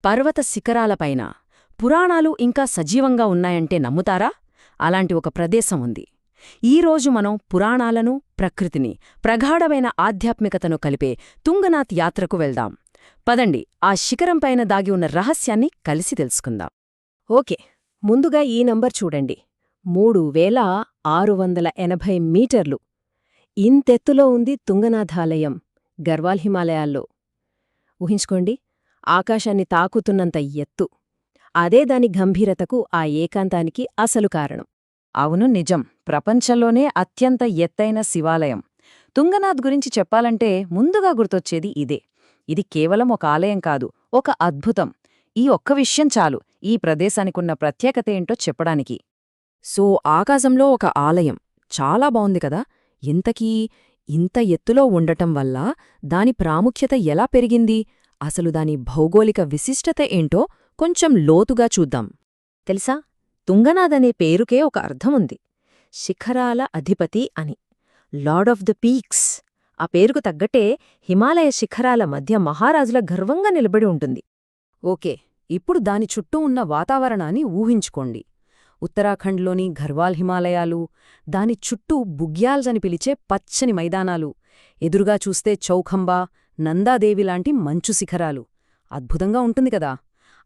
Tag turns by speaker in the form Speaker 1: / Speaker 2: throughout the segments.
Speaker 1: పర్వత శిఖరాలపైన పురాణాలు ఇంకా సజీవంగా ఉన్నాయంటే నమ్ముతారా? అలాంటి ఒక ప్రదేశం ఉంది. ఈరోజు మనం పురాణాలను, ప్రకృతిని, ప్రగాఢమైన ఆధ్యాత్మికతను కలిపే తుంగనాథ్ యాత్రకు వెళ్దాం. పదండి, ఆ శిఖరంపైన దాగి ఉన్న రహస్యాన్ని కలిసి తెలుసుకుందాం.
Speaker 2: ఓకే, ముందుగా ఈ నంబర్ చూడండి. 3680 మీటర్లు. ఇంతెత్తులో ఉంది తుంగనాథాలయం, గర్వాల్ హిమాలయాల్లో. ఊహించుకోండి, ఆకాశాన్ని తాకుతున్నంత ఎత్తు. అదే దాని గంభీరతకు, ఆ ఏకాంతానికి అసలు కారణం.
Speaker 1: అవును, నిజం. ప్రపంచంలోనే అత్యంత ఎత్తైన శివాలయం. తుంగనాథ్ గురించి చెప్పాలంటే ముందుగా గుర్తొచ్చేది ఇదే. ఇది కేవలం ఒక ఆలయం కాదు, ఒక అద్భుతం. ఈ ఒక్క విషయం చాలు ఈ ప్రదేశానికున్న ప్రత్యేకతేంటో చెప్పడానికి. సో, ఆకాశంలో ఒక ఆలయం. చాలా బావుంది కదా? ఇంతకీ ఇంత ఎత్తులో ఉండటం వల్ల దాని ప్రాముఖ్యత ఎలా పెరిగింది? అసలు దాని భౌగోళిక విశిష్టత ఏంటో కొంచెం లోతుగా చూద్దాం.
Speaker 2: తెలుసా, తుంగనాథ్ అనే పేరుకే ఒక అర్థముంది. శిఖరాల అధిపతి అని. Lord of the peaks. ఆ పేరుకు తగ్గట్టే హిమాలయ శిఖరాల మధ్య మహారాజుల గర్వంగా నిలబడి ఉంటుంది.
Speaker 1: ఓకే, ఇప్పుడు దాని చుట్టూ ఉన్న వాతావరణాన్ని ఊహించుకోండి. ఉత్తరాఖండ్లోని ఘర్వాల్ హిమాలయాలు, దాని చుట్టూ బుగ్యాల్స్ అని పిలిచే పచ్చని మైదానాలు, ఎదురుగా చూస్తే చౌఖంబా, నందాదేవిలాంటి మంచు శిఖరాలు. అద్భుతంగా ఉంటుంది కదా?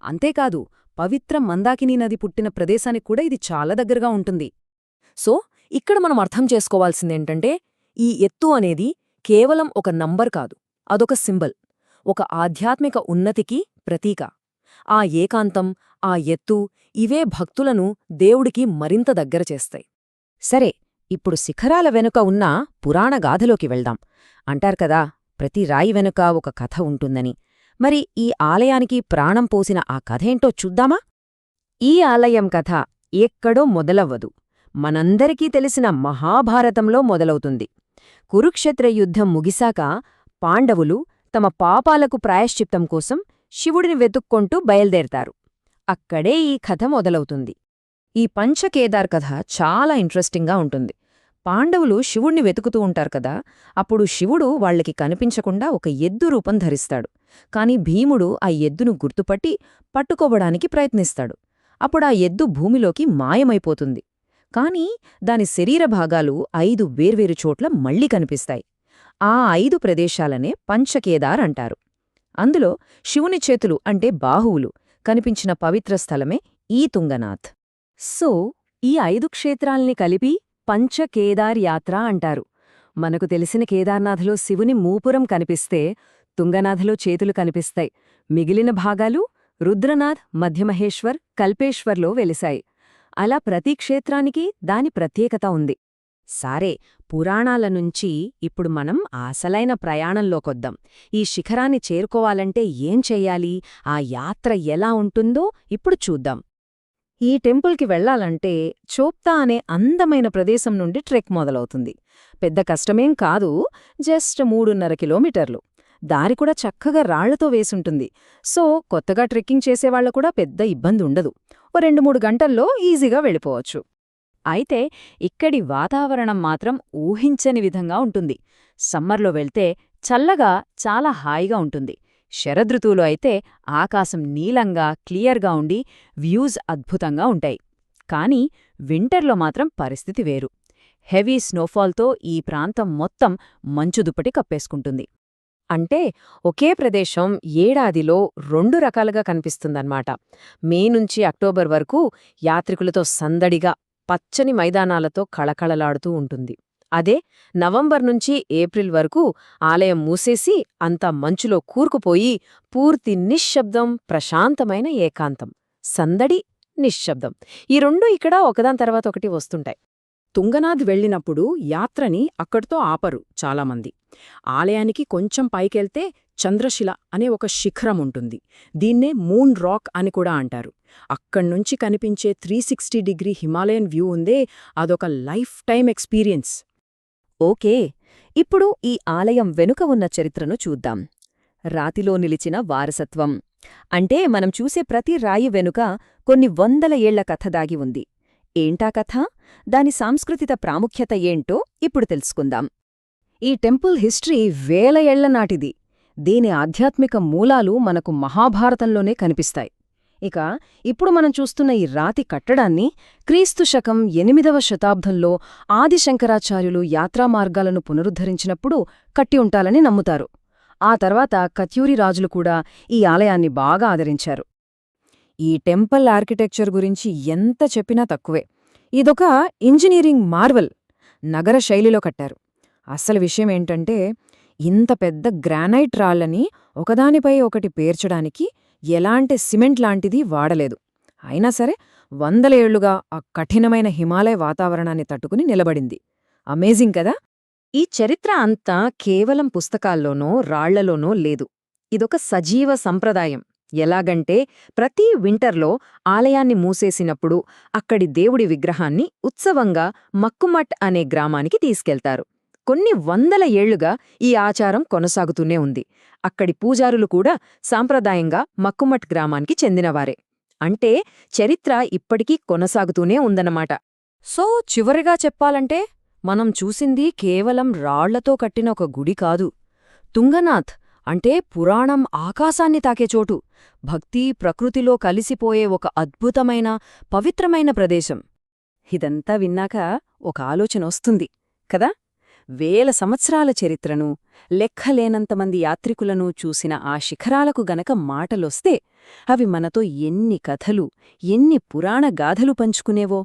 Speaker 1: అంతేకాదు, పవిత్ర మందాకినీ నది పుట్టిన ప్రదేశానికి కూడా ఇది చాలా దగ్గరగా ఉంటుంది. సో, ఇక్కడ మనం అర్థం చేసుకోవాల్సిందేంటంటే, ఈ ఎత్తు అనేది కేవలం ఒక నంబర్ కాదు, అదొక సింబల్, ఒక ఆధ్యాత్మిక ఉన్నతికి ప్రతీక. ఆ ఏకాంతం, ఆ ఎత్తు, ఇవే భక్తులను దేవుడికి మరింత దగ్గర చేస్తాయి. సరే, ఇప్పుడు శిఖరాల వెనుక ఉన్న పురాణగాథలోకి వెళ్దాం. అంటారుకదా, ప్రతి రాయి వెనుక ఒక కథ ఉంటుందని. మరి ఈ ఆలయానికి ప్రాణం పోసిన ఆ కథేంటో చూద్దామా? ఈ ఆలయం కథ ఎక్కడో మొదలవ్వదు. మనందరికీ తెలిసిన మహాభారతంలో మొదలవుతుంది. కురుక్షేత్ర యుద్ధం ముగిశాక పాండవులు తమ పాపాలకు ప్రాయశ్చిత్తం కోసం శివుడిని వెతుక్కొంటూ బయల్దేరతారు. అక్కడే ఈ కథ మొదలవుతుంది. ఈ పంచకేదార్ కథ చాలా ఇంట్రెస్టింగ్గా ఉంటుంది. పాండవులు శివుణ్ణి వెతుకుతూ ఉంటారు కదా, అప్పుడు శివుడు వాళ్లకి కనిపించకుండా ఒక ఎద్దు రూపం ధరిస్తాడు. కాని భీముడు ఆ ఎద్దును గుర్తుపట్టి పట్టుకోవడానికి ప్రయత్నిస్తాడు. అప్పుడా ఎద్దు భూమిలోకి మాయమైపోతుంది. కాని దాని శరీర భాగాలు 5 వేర్వేరు చోట్ల మళ్లీ కనిపిస్తాయి. ఆ 5 ప్రదేశాలనే పంచకేదార్ అంటారు. అందులో శివుని చేతులు అంటే బాహువులు కనిపించిన పవిత్ర స్థలమే ఈ తుంగనాథ్.
Speaker 2: సో, ఈ 5 క్షేత్రాల్ని కలిపి పంచకేదార్ యాత్ర అంటారు. మనకు తెలిసిన కేదార్నాథ్లో శివుని మూపురం కనిపిస్తే, తుంగనాథ్లో చేతులు కనిపిస్తాయి. మిగిలిన భాగాలు రుద్రనాథ్, మధ్యమహేశ్వర్, కల్పేశ్వర్లో వెలిశాయి. అలా ప్రతి క్షేత్రానికి దాని ప్రత్యేకత ఉంది.
Speaker 1: సారే, పురాణాల నుంచి ఇప్పుడు మనం అసలైన ప్రయాణంలోకొద్దాం. ఈ శిఖరాన్ని చేరుకోవాలంటే ఏం చెయ్యాలి, ఆ యాత్ర ఎలా ఉంటుందో ఇప్పుడు చూద్దాం. ఈ టెంపుల్కి వెళ్లాలంటే చోప్తా అనే అందమైన ప్రదేశం నుండి ట్రెక్ మొదలవుతుంది. పెద్ద కష్టమేం కాదు, జస్ట్ 3.5 కిలోమీటర్లు. దారి కూడా చక్కగా రాళ్లతో వేసుంటుంది. సో, కొత్తగా ట్రెక్కింగ్ చేసేవాళ్ల కూడా పెద్ద ఇబ్బంది ఉండదు. ఓ 2-3 గంటల్లో ఈజీగా వెళ్ళిపోవచ్చు. అయితే ఇక్కడి వాతావరణం మాత్రం ఊహించని విధంగా ఉంటుంది. సమ్మర్లో వెళ్తే చల్లగా, చాలా హాయిగా ఉంటుంది. శరదృతువులో అయితే ఆకాశం నీలంగా, క్లియర్గా ఉండి వ్యూస్ అద్భుతంగా ఉంటాయి. కానీ వింటర్లో మాత్రం పరిస్థితి వేరు. హెవీ స్నోఫాల్తో ఈ ప్రాంతం మొత్తం మంచు దుప్పటి కప్పేసుకుంటుంది. అంటే ఒకే ప్రదేశం ఏడాదిలో 2 రకాలుగా కనిపిస్తుందన్నమాట. మే నుంచి అక్టోబర్ వరకు యాత్రికులతో సందడిగా, పచ్చని మైదానాలతో కళకళలాడుతూ ఉంటుంది. అదే నవంబర్ నుంచి ఏప్రిల్ వరకు ఆలయం మూసేసి అంతా మంచులో కూరుకుపోయి పూర్తి నిశ్శబ్దం, ప్రశాంతమైన ఏకాంతం. సందడి, నిశ్శబ్దం, ఈ రెండూ ఇక్కడ ఒకదాని తర్వాత ఒకటి వస్తుంటాయి. తుంగనాథ్ వెళ్ళినప్పుడు యాత్రని అక్కడితో ఆపరు చాలామంది. ఆలయానికి కొంచెం పైకెళ్తే చంద్రశిల అనే ఒక శిఖరం ఉంటుంది. దీన్నే మూన్ రాక్ అని కూడా అంటారు. అక్కడ్నుంచి కనిపించే 360 డిగ్రీ హిమాలయన్ వ్యూ ఉందే, అదొక లైఫ్ టైం ఎక్స్పీరియన్స్.
Speaker 2: ఓకే, ఇప్పుడు ఈ ఆలయం వెనుక ఉన్న చరిత్రను చూద్దాం. రాతిలో నిలిచిన వారసత్వం. అంటే మనం చూసే ప్రతి రాయి వెనుక కొన్ని వందల ఏళ్ల కథ దాగి ఉంది. ఏంటా కథ? దాని సాంస్కృతిక ప్రాముఖ్యత ఏంటో ఇప్పుడు తెలుసుకుందాం.
Speaker 1: ఈ టెంపుల్ హిస్టరీ వేల ఏళ్ల నాటిది. దీని ఆధ్యాత్మిక మూలాలు మనకు మహాభారతంలోనే కనిపిస్తాయి. ఇక ఇప్పుడు మనం చూస్తున్న ఈ రాతి కట్టడాన్ని క్రీస్తు శకం 8వ శతాబ్దంలో ఆదిశంకరాచార్యులు యాత్రామార్గాలను పునరుద్ధరించినప్పుడు కట్టి ఉంటాలని నమ్ముతారు. ఆ తర్వాత కత్యూరి రాజులు కూడా ఈ ఆలయాన్ని బాగా ఆదరించారు.
Speaker 2: ఈ టెంపుల్ ఆర్కిటెక్చర్ గురించి ఎంత చెప్పినా తక్కువే. ఇదొక ఇంజనీరింగ్ మార్వెల్. నగర శైలిలో కట్టారు. అసలు విషయమేంటంటే, ఇంత పెద్ద గ్రానైట్ రాళ్లని ఒకదానిపై ఒకటి పేర్చడానికి ఎలాంటి సిమెంట్ లాంటిది వాడలేదు. అయినా సరే 100 ఏళ్లుగా ఆ కఠినమైన హిమాలయ వాతావరణాన్ని తట్టుకుని నిలబడింది. అమేజింగ్ కదా! ఈ చరిత్ర అంతా కేవలం పుస్తకాల్లోనో రాళ్లలోనో లేదు. ఇదొక సజీవ సంప్రదాయం. ఎలాగంటే, ప్రతి వింటర్లో ఆలయాన్ని మూసేసినప్పుడు అక్కడి దేవుడి విగ్రహాన్ని ఉత్సవంగా మక్కుమట్ అనే గ్రామానికి తీసుకెళ్తారు. కొన్ని 100 ఏళ్లుగా ఈ ఆచారం కొనసాగుతూనే ఉంది. అక్కడి పూజారులు కూడా సాంప్రదాయంగా మక్కుమట్ గ్రామానికి చెందినవారే. అంటే చరిత్ర ఇప్పటికీ కొనసాగుతూనే ఉందన్నమాట.
Speaker 1: సో చివరిగా చెప్పాలంటే మనం చూసింది కేవలం రాళ్లతో కట్టిన ఒక గుడి కాదు. తుంగనాథ్ అంటే పురాణం ఆకాశాన్ని తాకే చోటు, భక్తి ప్రకృతిలో కలిసిపోయే ఒక అద్భుతమైన పవిత్రమైన ప్రదేశం. ఇదంతా విన్నాక ఒక ఆలోచనొస్తుంది కదా. వేల సంవత్సరాల చరిత్రను, లెక్కలేనంతమంది యాత్రికులను చూసిన ఆ శిఖరాలకు గనక మాటలొస్తే అవి మనతో ఎన్ని కథలు, ఎన్ని పురాణ గాథలు పంచుకునేవో.